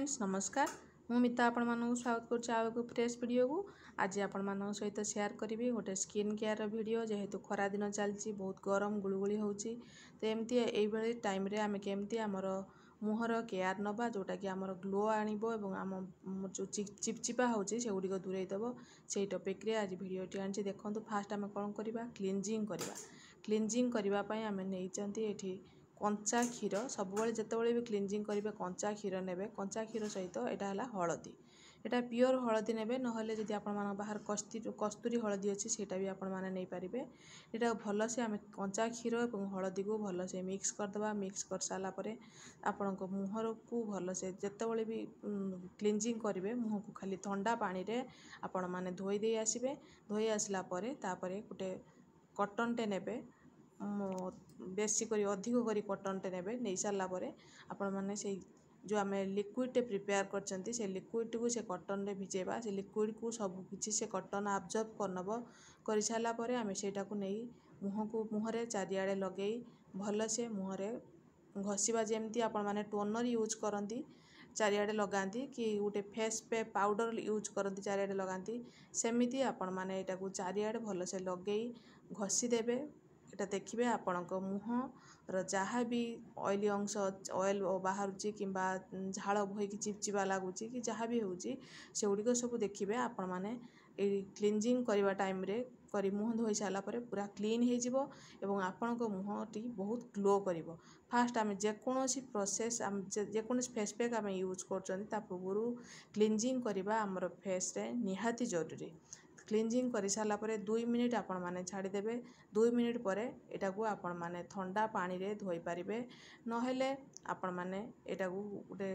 Friends नमस्कार मु मिता आपण मानक स्वागत करछि आ एक फ्रेश वीडियो को। आज आपण मानक सहित शेयर करी गोटे स्किन केयर वीडियो जेहेतु खरा दिन चलती बहुत गरम गुलगुली होची तो एमती एई बेले टाइम रे आमे केमती हमर मुहर केयर नबा जोटा कि हमर ग्लो आनिबो एवं हम जो चिपचिपा होची से गुडी को दूरै देबो सेही टॉपिक रे आज वीडियो टी आनछि देखंतु। फास्ट आमे कोन करबा क्लींजिंग करबा पई आमे नै चंती एठी कंचा क्षीर सब जिते भी क्लींजिंग करेंगे कंचा क्षीर ने कंचा क्षीर सहित यहाँ है हलदी एटा प्योर हलदी ने ना जदि आपण बाहर कस्तूरी हलदी अच्छी सेटा भी आपण मैंने नहीं पारे यहाँ भल से आम कंचा क्षीर और हलदी को भल से मिक्स करदे मिक्स कर सारापर आपण मुहर को भल से जिते भी क्लींजिंग करेंगे मुह को खाली ठंडा पानी रे आपण मैंने धोई दे आसबे धोई आसला गोटे कॉटन टे नेबे बेसी करी अधिक करी कॉटन टे नेबे नहीं सारा पर आपण मैंने से जो आम लिक्विड टे प्रिपेयर करछंती से लिक्विड को से कॉटन रे भिजेबा से लिक्विड को सब किछि से कॉटन अब्जॉर्ब करनब कर सारा पर आम सेटा को नहीं मुहरे चारिआडे लगे भल से मुहरे घसीबा जेमती आपण माने टोनर यूज करती चारिआडे लगाती कि गोटे फेस पे पाउडर यूज करती चारिआडे लगाती सेमिति आपण माने एटा को चारिआडे भल से लगे घसीदेवे यहाँ देखिए आपण मुहर जहाँ भी ऑयली अंश ऑयल बाहर कि झाड़ बोई चिपचिपा लगुच कि जहाँ भी होगुड़ सब देखिए आपण मैंने क्लींजिंग करवा टाइम रे करी मुँह धोई सारा पूरा क्लीन हो आपण मुहटी बहुत ग्लो कर। फास्ट आम जेकोसी प्रोसेस जेकोसी फेस पैक आम यूज कर पूर्व क्लींजिंग करवा आमर फेस रे निहाती जरूरी। क्लींजिंग कर सारा 2 मिनिट आपण मैंने छाड़देवे 2 मिनिट पर एटा को आपण मैंने ठंडा पानी रे धोई पारिबे नहेले आपण मैंने एटा को गोटे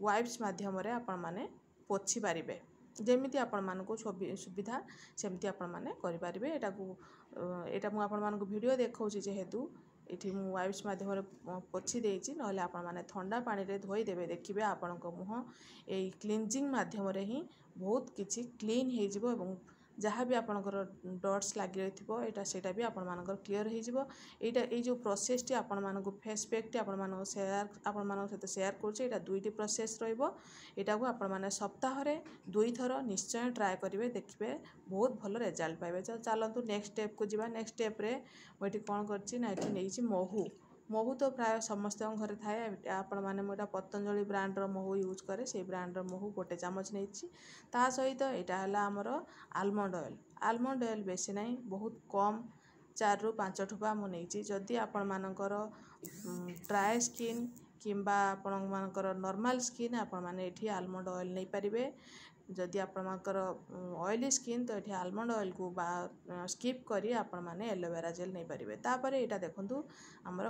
वाइप्स माध्यम रे आपण मैंने पोछि पारिबे जेमिति आपण मानको सुविधा सेमति आपण मैंने करि पारिबे। एटा मु आपण मानको वीडियो देखाउछि जेहेतु ये वाइप्स माध्यम पोछि देछि नहेले आपण माने ठंडा पानी रे धोई देबे देखिबे आपणक मुह ए क्लींजिंग माध्यम रे ही बहुत किछि क्लीन हो जिवो एवं जहाँ भी आपणकर डट्स लगी रही है सेटा भी आपण मानकर क्लीयर हो जो प्रोसेस टी आपण मानक फेस पैक टी आपण मानक सहित शेयर कर दुईटी प्रोसेस रहा को आपण माने सप्ताह रे 2 थर निश्चय ट्राए करेंगे देखिए बहुत भल रिजल्ट पाइबे। चलतु नेक्स्ट स्टेप को जीवा। नेक्स्ट स्टेप रे मुझे कौन कर महू तो प्राय समस्त घर थाए आपण मैंने मुझे पतंजलि ब्रांडर महू यूज करे से ब्रांडर महू गोटे चामच नहीं ता सहित यहाँ है आमर आलमंड ऑयल बेसी नहीं बहुत कम 4 ରୁ 5 ठोपा मुझे जदि आपण मानकर ड्राए स्किन किंबा आपण मानकर नॉर्मल स्किन आपण माने एठी आलमंड ऑयल नहीं पारिबे। जदि आपण मानकर ऑयली स्किन तो ये आलमंड ऑयल को स्किप करी आपण माने एलोवेरा जेल नहीं पारिबे। तापर एटा देखंतु हमर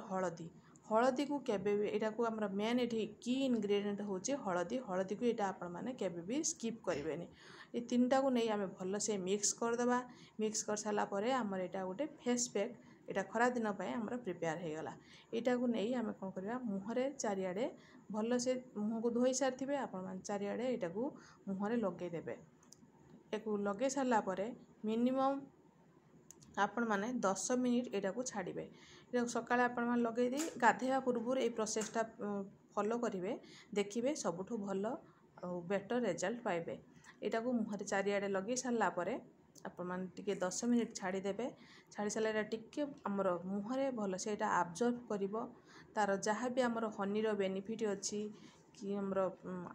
हलदी को केबे भी एटा को हमर मेन एठी की इंग्रेडिएंट होची हलदी को एटा आपण माने केबे भी स्किप करिवेनी। ये तीनटा को नहीं आमे भल से मिक्स कर दबा मिक्स कर साला परे हमर एटा गोटे फेस पैक एटा खरा दिन पय हमर प्रिपेयर हो गला। एटा को नहीं आमे कोन करबा मुहरे चारिआडे भल से मुह को धोई सारथिबे आपण मान चारिआडे एटा को मुहरे लगे देबे एको लगे सारला परे मिनिमम आपण माने 10 मिनिट एटा को छाड़िबे। एटा सकाळे आपण मान लगे दे गाधेवा पूर्व ए प्रोसेसटा फॉलो करिवे देखिबे सबुठु भल बेटर रिजल्ट पाइबे। एटा को मुहरे चारिआडे लगे सारला परे आपण मान टिके 10 मिनिट छाड़ीदेवे छाड़ी सारा टिके आमर मुहरे भल से एटा अब्जॉर्ब करिवो तार जहाँ भी आमर हनीर बेनिफिट अच्छी कि आमर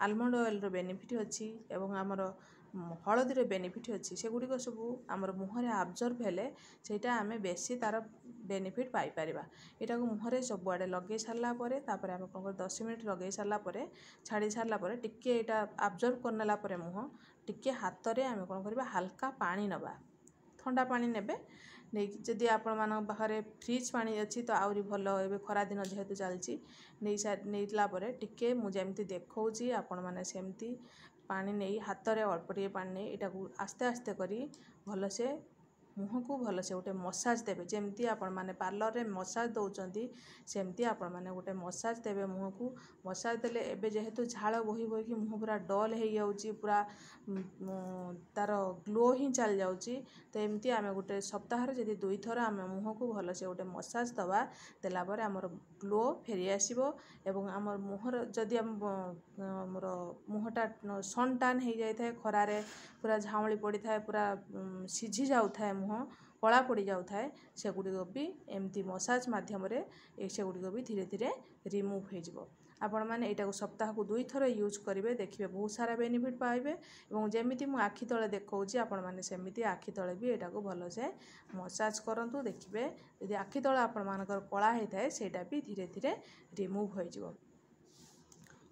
आलमंड ऑयल रो बेनिफिट अच्छी एवं आमर हलदीर बेनिफिट अच्छी सेगुड़िक सब आमर मुहरे अब्जॉर्ब हेले सेटा आमे बेसी तार बेनिफिट पाई परिबा। एटा को मुहरे सबुआडे लगे सारला परे तापर आमे कोन 10 मिनिट लगे सारला परे छाड़ी सारला परे टिके एटा अब्जॉर्ब करनेला परे मुह टिके हाथ रे आमे कोन करबा हल्का पानी नबा ठंडा पानी नेबे नहीं जदि आपण मान पाखे फ्रिज पानी अच्छी तो आहरी भल ए खरा दिन जेहेतु चलती नहीं परे टिके मुझे देखौची आपण माने सेमती पानी नहीं हाथ रे अल्प टे पानी नहीं एटा को आस्ते आस्ते करी भल से मुह को भलसे गोटे मसाज देवे जमती आपण मैंने पार्लर रे मसाज दौरान सेमती आपण मैंने गोटे मसाज देवे मुह को मसाज देले एबे जेहेतु झाड़ बोही बोही मुह पूरा डल हो जाऊँगी पूरा तार ग्लो ही चल जाऊँगी तो एमती आम गोटे सप्ताह जदि 2 थर आम मुह को भलसे गोटे मसाज दवा देलापर आमर ग्लो फेरी आसो एवं आमर मुहर जदि आमर मुहटा सन टान हो जाए खरारे पूरा झाऊली पड़ी था पूरा सीझी जाऊ था मुह कला पड़ जाऊ था सेगुड़ी भी एमती मसाज मध्यम सेगुड़ी भी धीरे धीरे रिमूव हो आपण मैंने यहाँ सप्ताह को 2 थर यूज करेंगे देखिए बहुत सारा बेनिफिट पाइबे और जमीती मुझे आखि तले देखा आपण मैंने सेमती आखि तले भी यहाँ को भलसे मसाज करूँ देखिए यदि आखि तले आपण मानकर कला होता है सेटा भी धीरे धीरे रिमूव हो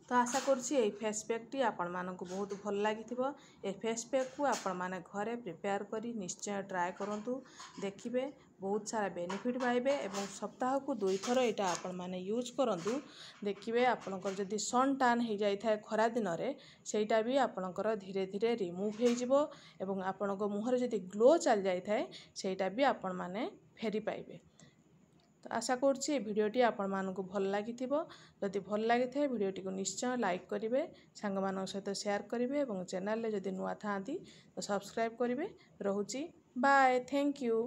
तो आशा करुँची ये फेस पैक टी आपण मानक बहुत भल लगी फेस पैक को आपण मैंने घरे प्रिपेयर करी निश्चय ट्राए करूँ देखिए बहुत सारा बेनिफिट पाइबे एवं सप्ताह को 2 थर यहाँ आपण मैंने यूज करूँ देखिए आपणकर जदि सन टान हो जाए खरा दिन में सेटा भी आपणकर धीरे धीरे रिमूव हो आपण मुहर जदि ग्लो चल जाए सेटा भी आपण मैंने फेरी पाइबे तो आशा करुँची भिडटी आपण मानक भल लगी जदि भल लगी भिडटी को निश्चय लाइक करेंगे सांग मान सहित शेयर करेंगे और चैनल जदि नुआ था तो सब्सक्राइब करेंगे रोची बाय थैंक यू।